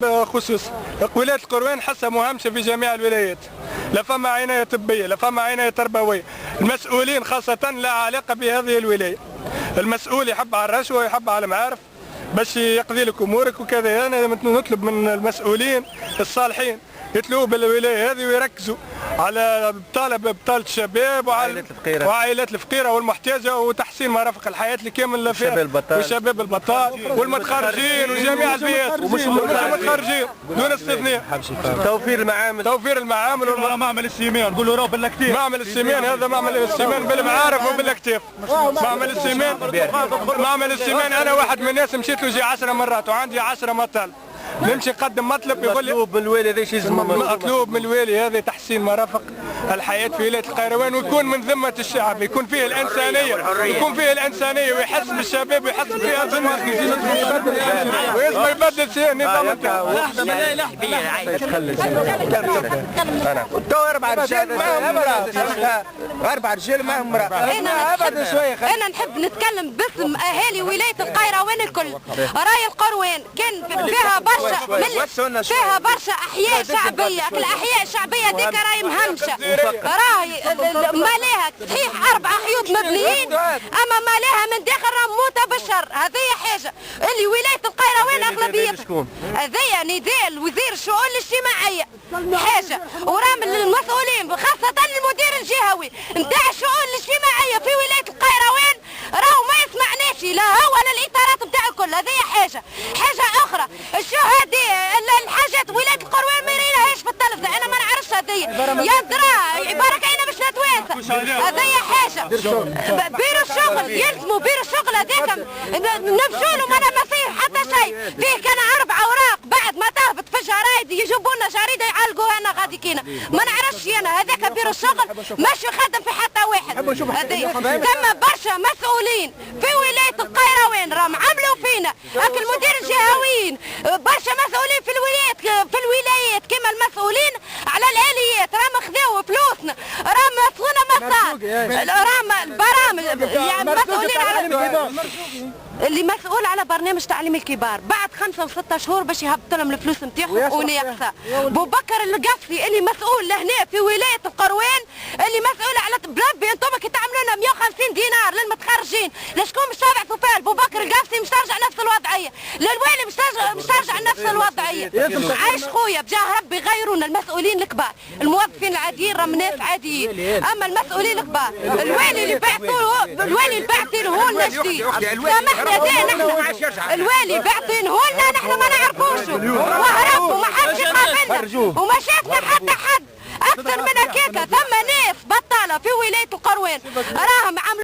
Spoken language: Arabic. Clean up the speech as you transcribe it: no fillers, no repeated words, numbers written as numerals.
خصوص ولاية القروان حسها مهمشة في جميع الولايات، لا فما عناية طبية لا فما عناية تربوية. المسؤولين خاصة لا علاقة بهذه الولاية، المسؤول يحب على الرشوة ويحب على المعارف باش يقضي لك امورك وكذا. انا نطلب من المسؤولين الصالحين يتلوه بالولايه هذه ويركزوا على بطاله الشباب وعائلات الفقيره والمحتاجه وتحسين مرافق الحياه لكامل فيها وشباب البطال والمتخرجين وجميع الفئات والمتخرجين دون استثناء. توفير المعامل معمل السيمان نقول له راهو بالاكتاف. معمل السيمان هذا معمل السيمان بالمعارف وبالاكتاف. معمل السيمان انا واحد من الناس مشيت له جي 10 مرات وعندي 10 مطالب. نمشي نقدم مطلب يقول لي مطلوب من الوالي هذا شيء مطلوب من الوالي هذا تحسين مرافق الحياه في ولايه القيروان ويكون من ذمه الشعب، يكون فيه الانسانيه ويحس بالشباب ويحس فيها ذمه ويسمى يبدل نظام التعاون. تو 4 رجال معهم امراه. انا نحب نتكلم باسم اهالي ولايه القيروان الكل. راي القروان كان فيها برشا احياء شعبيه، الاحياء الشعبيه ديك راهي مهمشه، راهي مالها صحيح 4 حيوط مبنيين اما مالها من داخل راهم موتى بالشر. هذه حاجه اللي ولايه القيروان اغلبيتها هذيا نداء لوزير الشؤون الاجتماعيه حاجه، وراهم المسؤولين خاصه المدير الجهوي نتاع الشؤون الاجتماعيه في ولايه القيروان راهو ما يسمعناش لا هو ولا الاطارات نتاع الكل. هذه حاجه اخرى الشهداء الحاجات ولايه القروان ما يريناهاش في التلفزه. انا ما نعرفش هذه يا درا برك انا باش نتوانسى. هذه حاجه بيرو الشغل يلزموا بيرو الشغل هذاك نمشوا له ما فيه حتى شيء. فيه كان 4 اوراق بعد ما تهبط في الجرايد يجيبوا لنا جريده يعلقوها لنا غادي كينا ما نعرفش انا. هذاك بيرو الشغل ماشي خادم في حتى واحد. هذه ثم برشا مسؤولين في ولايه القيروان راهم عملوا فينا هاك المدير الجهويين برشا مسؤولين في الولايات كما المسؤولين على الاليات راهم خذاو فلوسنا راهم مسؤولين راهم البرامج يعني مسؤولين على اللي مسؤول على برنامج تعليم الكبار بعد 5 و6 شهور باش يهبط لهم الفلوس نتاعهم وناقصه. بو بكر القفصي اللي مسؤول لهنا في ولايه القروان اللي مسؤول على بربي انتم كي تعملوا لنا 150 دينار للمتخرجين لشكون مش تابع طفال. بو بكر القفصي مش ترجع نفس الوضعيه، للوالي مش ترجع نفس الوضعيه. عايش خويا بجاه ربي غيرونا المسؤولين الكبار، الموظفين العاديين راهم ناس عاديين اما المسؤولين الكبار الوالي اللي بعثوه لنا جديد سامحنا الوالي باعطينه لنا نحن ما نعرفوش وهرب وما حدش يقابلنا وما شافنا حتى حد. اكثر من هكاك ثم ناس بطاله في ولايه القروان راهم عملوا